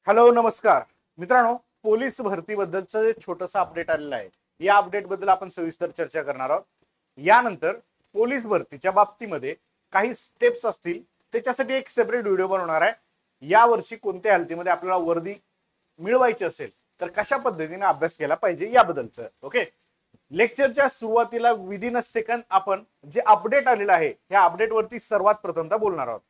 Hello नमस्कार मित्रांनो, police भरतीबद्दलचं एक छोटंसं अपडेट आलेलं आहे. या अपडेट बद्दल आपण सविस्तर चर्चा करणार आहोत. यानंतर पोलीस भरतीच्या बाबतीमध्ये काही स्टेप्स असतील, त्याच्यासाठी एक सेपरेट व्हिडिओ बनवणार आहे. या वर्षी कोणत्या हालतीमध्ये आपल्याला वर्दी मिळवायची असेल तर कशा पद्धतीने अभ्यास केला पाहिजे याबद्दलचं. ओके, लेक्चरच्या सुरुवातीला विदिन अ सेकंड आपण जे अपडेट आलेलं आहे या अपडेट वरती सर्वात प्रथमतः बोलणार आहोत.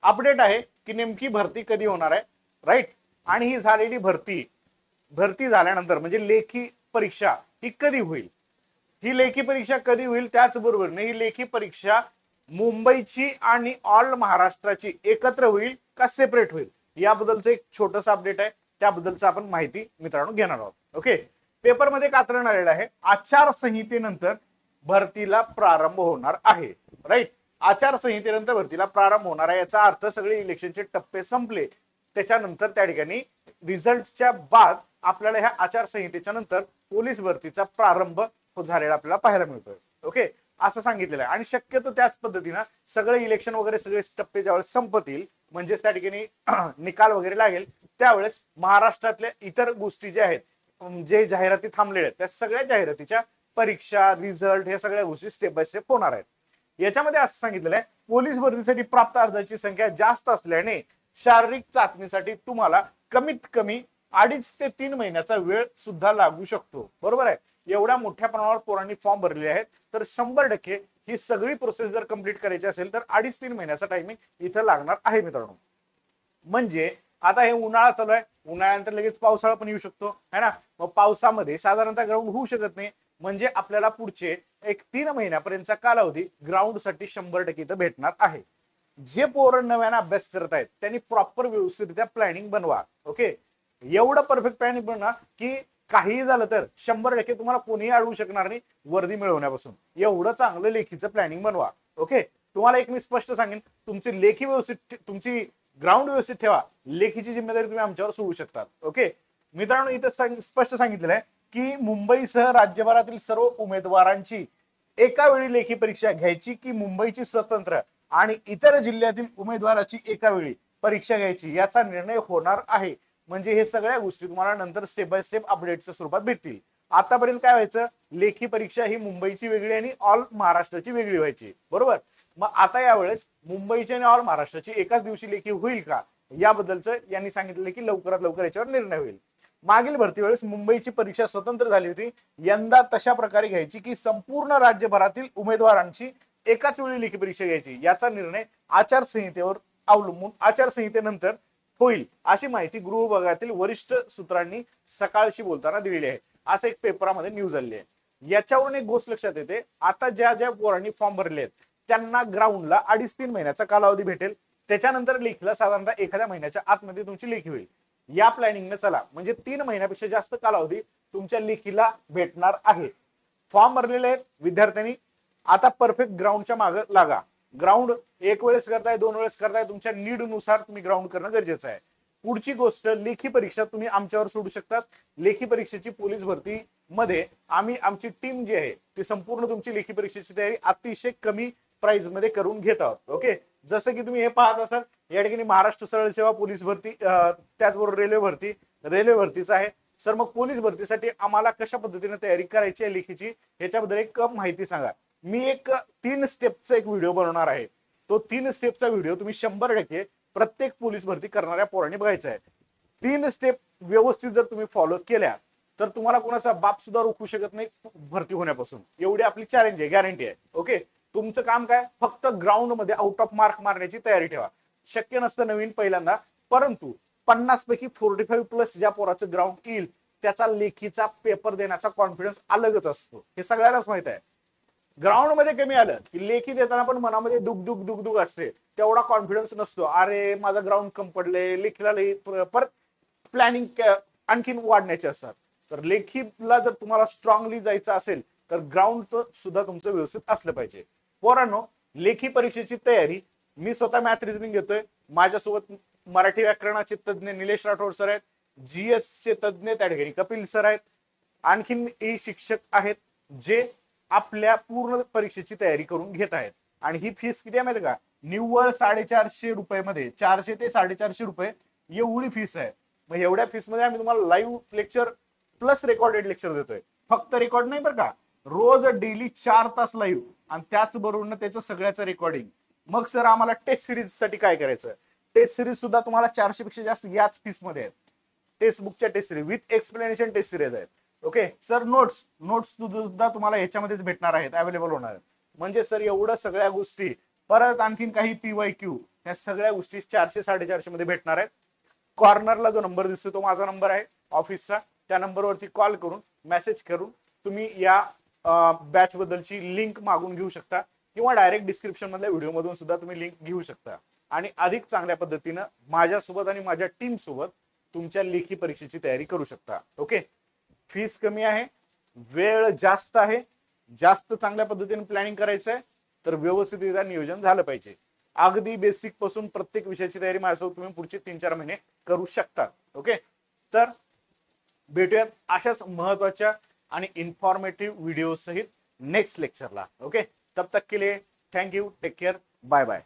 अपडेट आहे की नेमकी भरती कधी होणार आहे, राईट. आणि ही झालेली भरती झाल्यानंतर म्हणजे लेखी परीक्षा ही कधी होईल, ही लेखी परीक्षा कधी होईल, त्याचबरोबर ही लेखी परीक्षा मुंबईची आणि ऑल महाराष्ट्राची एकत्र होईल का सेपरेट होईल याबद्दलचं एक छोटंसं अपडेट आहे. त्याबद्दलचं आपण माहिती मित्रांनो घेणार आहोत. ओके, पेपरमध्ये कात्रण आलेलं आहे आचारसंहितेनंतर भरतीला प्रारंभ होणार आहे, राईट. आचारसंहितेनंतर भरतीला प्रारंभ होणार आहे याचा अर्थ सगळे इलेक्शनचे टप्पे संपले, त्याच्यानंतर त्या ठिकाणी रिझल्टच्या बाद आपल्याला ह्या आचारसंहितेच्या नंतर पोलीस भरतीचा प्रारंभ झालेला आपल्याला पाहायला मिळतोय. ओके, असं सांगितलेलं आहे. आणि शक्यतो त्याच पद्धतीनं सगळे इलेक्शन वगैरे सगळे टप्पे ज्यावेळेस संपतील म्हणजेच त्या ठिकाणी निकाल वगैरे लागेल त्यावेळेस महाराष्ट्रातल्या इतर गोष्टी ज्या आहेत, जे जाहिराती थांबलेल्या आहेत त्या सगळ्या जाहिरातीच्या परीक्षा रिझल्ट हे सगळ्या गोष्टी स्टेप बाय स्टेप होणार आहेत. याच्यामध्ये असं सांगितलेलं आहे पोलीस भरतीसाठी प्राप्त अर्जाची संख्या जास्त असल्याने शारीरिक चाचणीसाठी तुम्हाला कमीत कमी 2.5 ते 3 महिन्याचा वेळ सुद्धा लागू शकतो. बरोबर आहे, एवढ्या मोठ्या प्रमाणावर पोरांनी फॉर्म भरलेले आहेत तर 100% ही सगळी प्रोसेस जर कंप्लीट करायची असेल तर 2.5-3 महिन्याचा टायमिंग इथं लागणार आहे मित्रांनो. म्हणजे आता हे उन्हाळा चालू आहे, उन्हाळ्यानंतर लगेच पावसाळा पण येऊ शकतो है ना. मग पावसामध्ये साधारणतः ग्राउंड होऊ शकत नाही, म्हणजे आपल्याला पुढचे एक 3 महिन्यापर्यंतचा कालावधी ग्राउंड साठी 100% इथं भेटणार आहे. जे पोरं नव्यानं अभ्यास करत आहेत त्यांनी प्रॉपर व्यवस्थितरित्या प्लॅनिंग बनवा. ओके, एवढं परफेक्ट प्लॅनिंग बनवा की काहीही झालं तर 100% तुम्हाला कोणीही अडवू शकणार नाही वर्दी मिळवण्यापासून. एवढं चांगलं लेखीचं प्लॅनिंग बनवा. ओके, तुम्हाला एक मी स्पष्ट सांगेन, तुमची लेखी व्यवस्थित, तुमची ग्राउंड व्यवस्थित ठेवा, लेखीची जिम्मेदारी तुम्ही आमच्यावर सोडू शकता. ओके मित्रांनो, इथं स्पष्ट सांगितलेलं आहे की मुंबईसह राज्यभरातील सर्व उमेदवारांची एका वेळी लेखी परीक्षा घ्यायची की मुंबईची स्वतंत्र आणि इतर जिल्ह्यातील उमेदवाराची एका वेळी परीक्षा घ्यायची याचा निर्णय होणार आहे. म्हणजे हे सगळ्या गोष्टी तुम्हाला नंतर स्टेप बाय स्टेप अपडेटच्या स्वरूपात भेटतील. आतापर्यंत काय व्हायचं, लेखी परीक्षा ही मुंबईची वेगळी आणि ऑल महाराष्ट्राची वेगळी व्हायची. बरोबर, मग आता यावेळेस मुंबईची आणि ऑल महाराष्ट्राची एकाच दिवशी लेखी होईल का याबद्दलचं यांनी सांगितलं की लवकरात लवकर याच्यावर निर्णय होईल. मागील भरती वेळेस मुंबईची परीक्षा स्वतंत्र झाली होती, यंदा तशा प्रकारे घ्यायची की संपूर्ण राज्यभरातील उमेदवारांची एकाच वेळी लेखी परीक्षा घ्यायची याचा निर्णय आचारसंहितेवर अवलंबून आचारसंहितेनंतर होईल अशी माहिती गृह विभागातील वरिष्ठ सूत्रांनी सकाळशी बोलताना दिलेली आहे, असं एक पेपरामध्ये न्यूज आली आहे. याच्यावरून एक गोष्ट लक्षात येते, आता ज्या ज्या पोरांनी फॉर्म भरले आहेत त्यांना ग्राउंडला 2.5-3 महिन्याचा कालावधी भेटेल, त्याच्यानंतर लेखीला साधारणतः एखाद्या महिन्याच्या आतमध्ये तुमची लेखी होईल. या प्लॅनिंगने चला, म्हणजे 3 महिन्यापेक्षा जास्त कालावधी तुमच्या लेखीला भेटणार आहे. फॉर्म भरलेले आहेत विद्यार्थ्यांनी, आता परफेक्ट ग्राउंडच्या मागे लागा. ग्राउंड एक वेळेस करताय, 2 वेळेस करताय, तुमच्या नीड नुसार तुम्ही ग्राउंड करणं गरजेचं आहे. पुढची गोष्ट, लेखी परीक्षा तुम्ही आमच्यावर सोडू शकतात. लेखी परीक्षेची पोलीस भरती मध्ये आम्ही आमची टीम जी आहे ती संपूर्ण तुमची लेखी परीक्षेची तयारी अतिशय कमी प्राइस मध्ये करून घेत आहोत. ओके, जसं की तुम्ही हे पाहत असाल या ठिकाणी महाराष्ट्र सरळ सेवा पोलीस भरती, त्याचबरोबर रेल्वे भरतीचा आहे. सर मग पोलीस भरतीसाठी आम्हाला कशा पद्धतीने तयारी करायची आहे लेखीची याच्याबद्दल एक माहिती सांगा. मी एक 3 स्टेपचा एक व्हिडिओ बनवणार आहे. तो 3 स्टेपचा व्हिडिओ तुम्ही 100% प्रत्येक पोलीस भरती करणाऱ्या पोरांनी बघायचा आहे. 3 स्टेप व्यवस्थित जर तुम्ही फॉलो केल्या तर तुम्हाला कोणाचा बाप सुद्धा रोखू शकत नाही भरती होण्यापासून. एवढी आपली चॅलेंज आहे, गॅरंटी आहे. ओके, तुमचं काम काय, फक्त ग्राउंड मध्ये आउट ऑफ मार्क मारण्याची तयारी ठेवा. शक्य नसतं नवीन पहिल्यांदा, परंतु 50 पैकी 45+ ज्या पोराचं ग्राउंड येईल त्याचा लेखीचा पेपर देण्याचा कॉन्फिडन्स अलगच असतो, हे सगळ्यांनाच माहित आहे. ग्राउंड मध्ये कमी आलं की लेखी देताना पण मनामध्ये दुग असते, तेवढा कॉन्फिडन्स नसतो. अरे माझा ग्राउंड कम पडले, लेखीला परत प्लॅनिंग आणखीन वाढण्याचे असतात. तर लेखीला जर तुम्हाला स्ट्रॉंगली जायचं असेल तर ग्राउंड सुद्धा तुमचं व्यवस्थित असलं पाहिजे. पोरांनो, लेखी परीक्षेची तयारी मी स्वतः मॅथ रिझनिंग घेतोय. माझ्यासोबत मराठी व्याकरणाचे तज्ज्ञ निलेश राठोड सर आहेत, GS चे तज्ज्ञ त्या ठिकाणी कपिल सर आहेत, आणखीन शिक्षक आहेत जे आपल्या पूर्ण परीक्षेची तयारी करून घेत आहेत. आणि ही फीस किती आहे माहिती का, निव्वळ 450 रुपये मध्ये 400 ते 450 रुपये एवढी फीस आहे. मग एवढ्या फीस मध्ये आम्ही तुम्हाला live lecture plus recorded lecture देतोय. फक्त रेकॉर्ड नाही बरं का, रोज डेली 4 तास लाईव्ह आणि त्याचबरोबर त्याचं सगळ्याचं रेकॉर्डिंग. मग सर आम्हाला टेस्ट सिरीज साठी काय करायचं, टेस्ट सिरीज सुद्धा तुम्हाला 400 पेक्षा जास्त याच फीस मध्ये आहेत. टेक्स्ट बुकच्या test series with explanation test series आहेत. ओके सर, नोट्स सुद्धा तुम्हाला याच्यामध्येच भेटणार आहेत, अवेलेबल होणार आहेत. म्हणजे सर एवढं सगळ्या गोष्टी, परत आणखीन काही PYQ, ह्या सगळ्या गोष्टी 400-450 मध्ये भेटणार आहेत. कॉर्नरला जो नंबर दिसतो तो माझा नंबर आहे ऑफिसचा, त्या नंबरवरती कॉल करून मेसेज करून तुम्ही या बॅच बद्दलची लिंक मागून घेऊ शकता, किंवा डायरेक्ट डिस्क्रिप्शन मधल्या व्हिडिओ मधून सुद्धा तुम्ही लिंक घेऊ शकता आणि अधिक चांगल्या पद्धतीनं माझ्यासोबत आणि माझ्या टीम सोबत तुमच्या लेखी परीक्षेची तयारी करू शकता. ओके, फीस कमी आहे, वेळ जास्त आहे, जास्त चांगल्या पद्धतीने प्लॅनिंग करायचं आहे, तर व्यवस्थितरित्या नियोजन झालं पाहिजे. अगदी बेसिक पासून प्रत्येक विषयाची तयारी माझ्यासोबत तुम्ही पुढचे 3-4 महिने करू शकता. ओके, तर भेटूयात अशाच महत्वाच्या आणि इन्फॉर्मेटिव्ह व्हिडिओ सहित नेक्स्ट लेक्चरला. ओके, तब तक के लिए thank you, take care, bye bye.